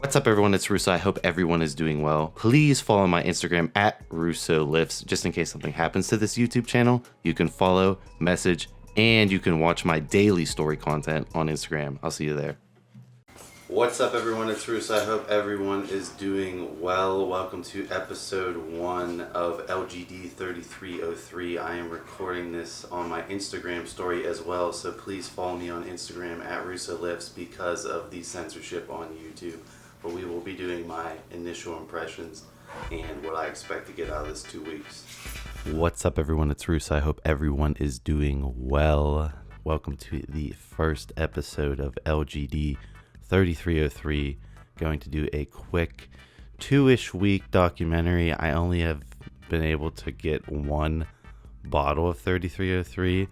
What's up, everyone? It's Russo. I hope everyone is doing well. Please follow my Instagram at RussoLifts, just in case something happens to this YouTube channel. You can follow, message, and you can watch my daily story content on Instagram. I'll see you there. What's up, everyone? It's Russo. I hope everyone is doing well. Welcome to episode 1 of LGD 3303. I am recording this on my Instagram story as well, so please follow me on Instagram at RussoLifts because of the censorship on YouTube. But we will be doing my initial impressions and what I expect to get out of this 2 weeks. What's up, everyone? It's Russo. I hope everyone is doing well. Welcome to the first episode of LGD 3303. Going to do a quick 2-ish week documentary. I only have been able to get one bottle of 3303,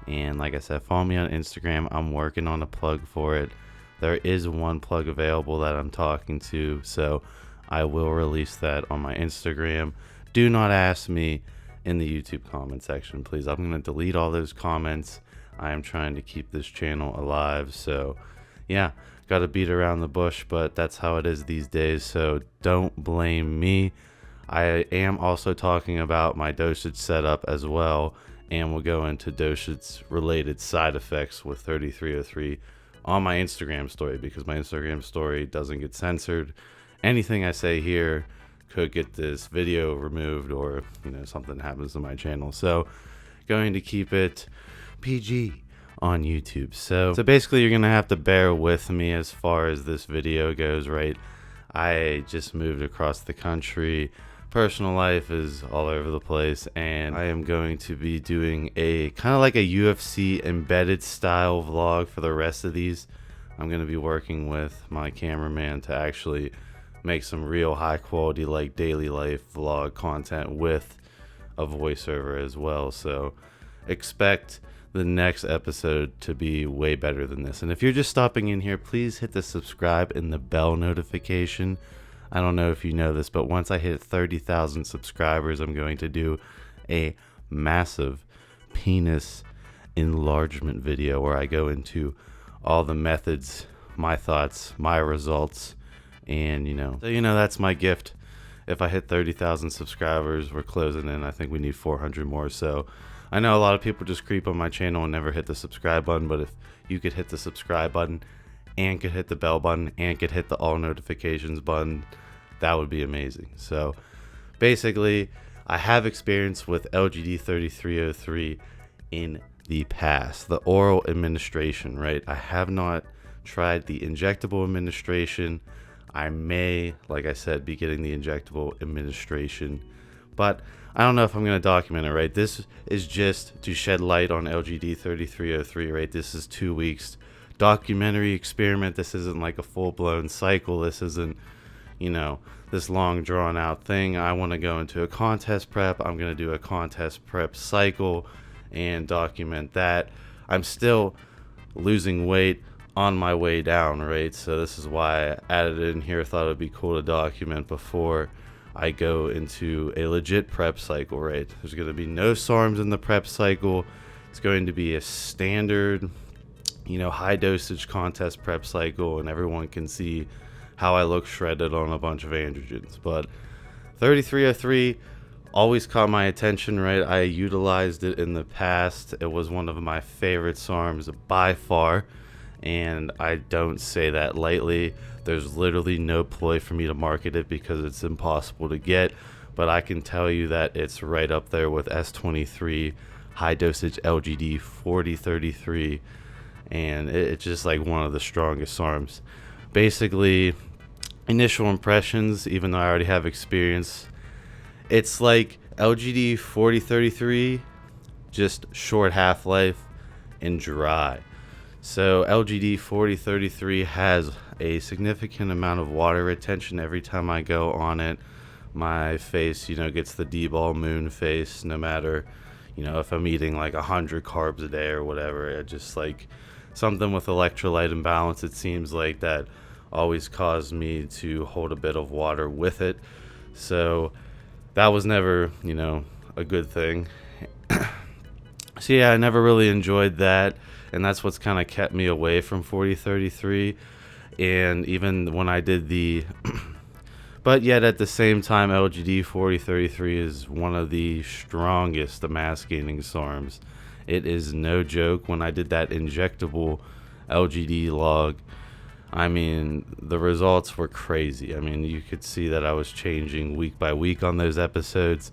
and like I said, follow me on Instagram. I'm working on a plug for it. There is one plug available that I'm talking to, so I will release that on my Instagram. Do not ask me in the YouTube comment section, please. I'm going to delete all those comments. I am trying to keep this channel alive, so yeah, got to beat around the bush, but that's how it is these days, so don't blame me. I am also talking about my dosage setup as well, and we'll go into dosage related side effects with 3303 on my Instagram story, because my Instagram story doesn't get censored. Anything I say here could get this video removed, or something happens to my channel, so going to keep it PG on YouTube. So basically you're gonna have to bear with me as far as this video goes, right? I just moved across the country. Personal life is all over the place, and I am going to be doing a kind of like a UFC embedded style vlog for the rest of these. I'm going to be working with my cameraman to actually make some real high quality like daily life vlog content with a voiceover as well. So expect the next episode to be way better than this. And if you're just stopping in here, please hit the subscribe and the bell notification. I don't know if you know this, but once I hit 30,000 subscribers, I'm going to do a massive penis enlargement video where I go into all the methods, my thoughts, my results, and that's my gift. If I hit 30,000 subscribers, we're closing in. I think we need 400 more. So I know a lot of people just creep on my channel and never hit the subscribe button, but if you could hit the subscribe button and could hit the bell button and could hit the all notifications button, that would be amazing. So basically, I have experience with LGD 3303 in the past, the oral administration, right? I have not tried the injectable administration. I may, like I said, be getting the injectable administration, but I don't know if I'm going to document it, right? This is just to shed light on LGD 3303, right? This is 2 weeks documentary experiment. This isn't like a full-blown cycle. This isn't this long drawn out thing. I want to go into a contest prep. I'm going to do a contest prep cycle and document that. I'm still losing weight on my way down, right? So this is why I added it in here. Thought it'd be cool to document before I go into a legit prep cycle, right? There's going to be no SARMs in the prep cycle. It's going to be a standard high dosage contest prep cycle, and everyone can see how I look shredded on a bunch of androgens. But 3303 always caught my attention, right? I utilized it in the past. It was one of my favorite SARMs by far, and I don't say that lightly. There's literally no ploy for me to market it because it's impossible to get, but I can tell you that it's right up there with S23, high dosage LGD 4033, and it's just like one of the strongest SARMs. Basically, initial impressions, even though I already have experience, it's like LGD 4033, just short half-life and dry. So LGD 4033 has a significant amount of water retention every time I go on it. My face, gets the D-ball moon face, no matter, if I'm eating like 100 carbs a day or whatever. It just like something with electrolyte imbalance, it seems like that always caused me to hold a bit of water with it. So that was never, a good thing. So yeah, I never really enjoyed that, and that's what's kind of kept me away from 4033. And even when I did the but yet at the same time, LGD 4033 is one of the strongest mass gaining SARMs. It is no joke. When I did that injectable LGD log, I mean, the results were crazy. I mean, you could see that I was changing week by week on those episodes,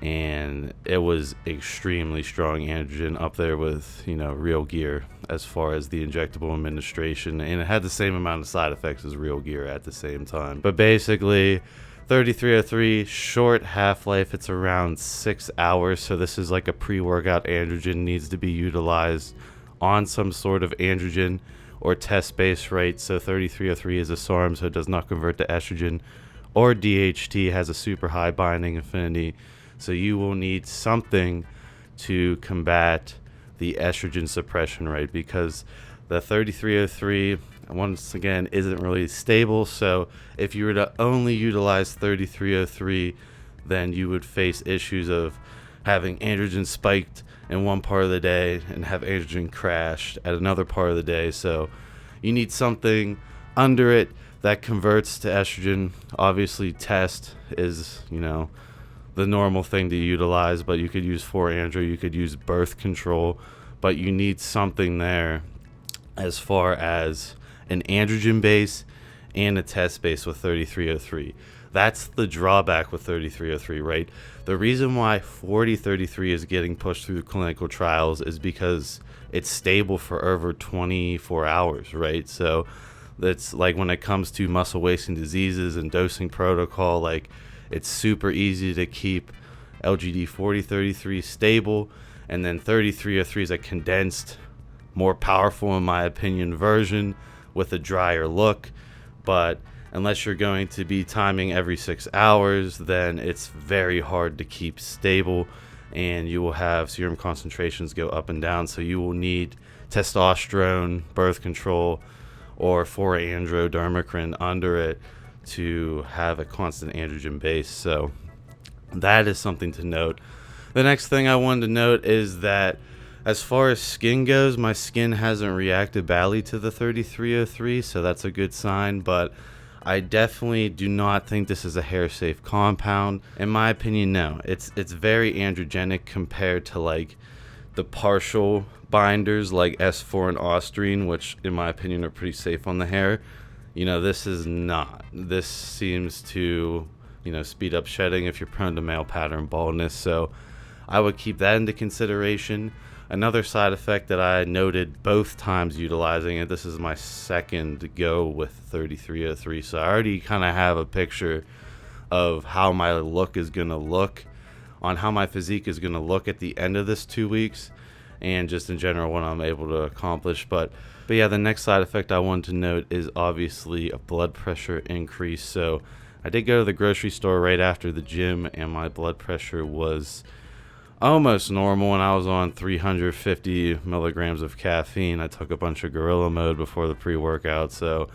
and it was extremely strong androgen, up there with, you know, real gear as far as the injectable administration, and it had the same amount of side effects as real gear at the same time. But basically 3303, short half-life, it's around 6 hours, so this is like a pre-workout androgen, needs to be utilized on some sort of androgen or test base, right? So 3303 is a SARM, so it does not convert to estrogen, or DHT has a super high binding affinity. So you will need something to combat the estrogen suppression rate, because the 3303, once again, isn't really stable. So if you were to only utilize 3303, then you would face issues of having androgen spiked in one part of the day and have androgen crashed at another part of the day. So you need something under it that converts to estrogen. Obviously, test is, you know, the normal thing to utilize, but you could use 4-andro, you could use birth control, but you need something there as far as an androgen base and a test base with 3303. That's the drawback with 3303, right? The reason why 4033 is getting pushed through clinical trials is because it's stable for over 24 hours, right? So that's like when it comes to muscle wasting diseases and dosing protocol, like, it's super easy to keep LGD 4033 stable, and then 3303 is a condensed, more powerful, in my opinion, version with a drier look. But unless you're going to be timing every 6 hours, then it's very hard to keep stable, and you will have serum concentrations go up and down. So you will need testosterone, birth control, or 4-andro dermacrine under it to have a constant androgen base. So that is something to note. The next thing I wanted to note is that as far as skin goes, my skin hasn't reacted badly to the 3303, so that's a good sign. But I definitely do not think this is a hair safe compound. In my opinion, no. It's very androgenic compared to like the partial binders like S4 and Ostrine, which in my opinion are pretty safe on the hair. You know, this is not. This seems to, you know, speed up shedding if you're prone to male pattern baldness. So I would keep that into consideration. Another side effect that I noted both times utilizing it, this is my second go with 3303. So I already kind of have a picture of how my look is going to look, on how my physique is going to look at the end of this 2 weeks, and just in general what I'm able to accomplish. But yeah, the next side effect I wanted to note is obviously a blood pressure increase. So I did go to the grocery store right after the gym, and my blood pressure was almost normal, and I was on 350 milligrams of caffeine. I took a bunch of gorilla mode before the pre-workout, so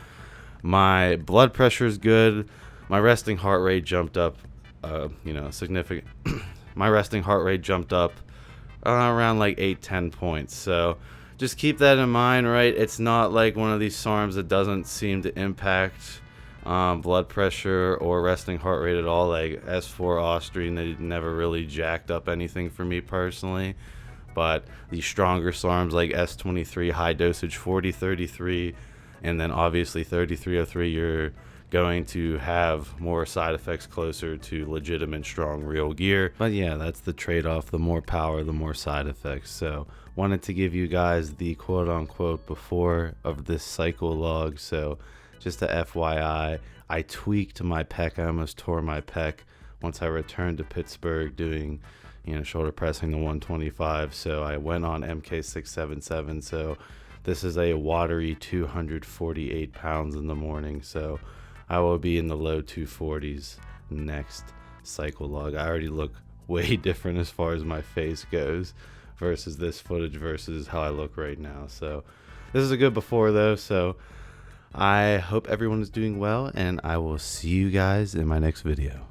my blood pressure is good. My resting heart rate jumped up, significant. My resting heart rate jumped up around like 8-10 points. So just keep that in mind, right? It's not like one of these SARMs that doesn't seem to impact blood pressure or resting heart rate at all. Like S4 Ostrine, they never really jacked up anything for me personally. But these stronger SARMs like S23, high dosage 4033, and then obviously 3303, you're going to have more side effects closer to legitimate strong real gear. But yeah, that's the trade-off. The more power, the more side effects. So wanted to give you guys the quote-unquote before of this cycle log. So just a FYI, I tweaked my pec. I almost tore my pec once I returned to Pittsburgh doing, shoulder pressing the 125. So I went on MK677. So this is a watery 248 pounds in the morning. So I will be in the low 240s next cycle log. I already look way different as far as my face goes versus this footage versus how I look right now. So this is a good before though. So I hope everyone is doing well, and I will see you guys in my next video.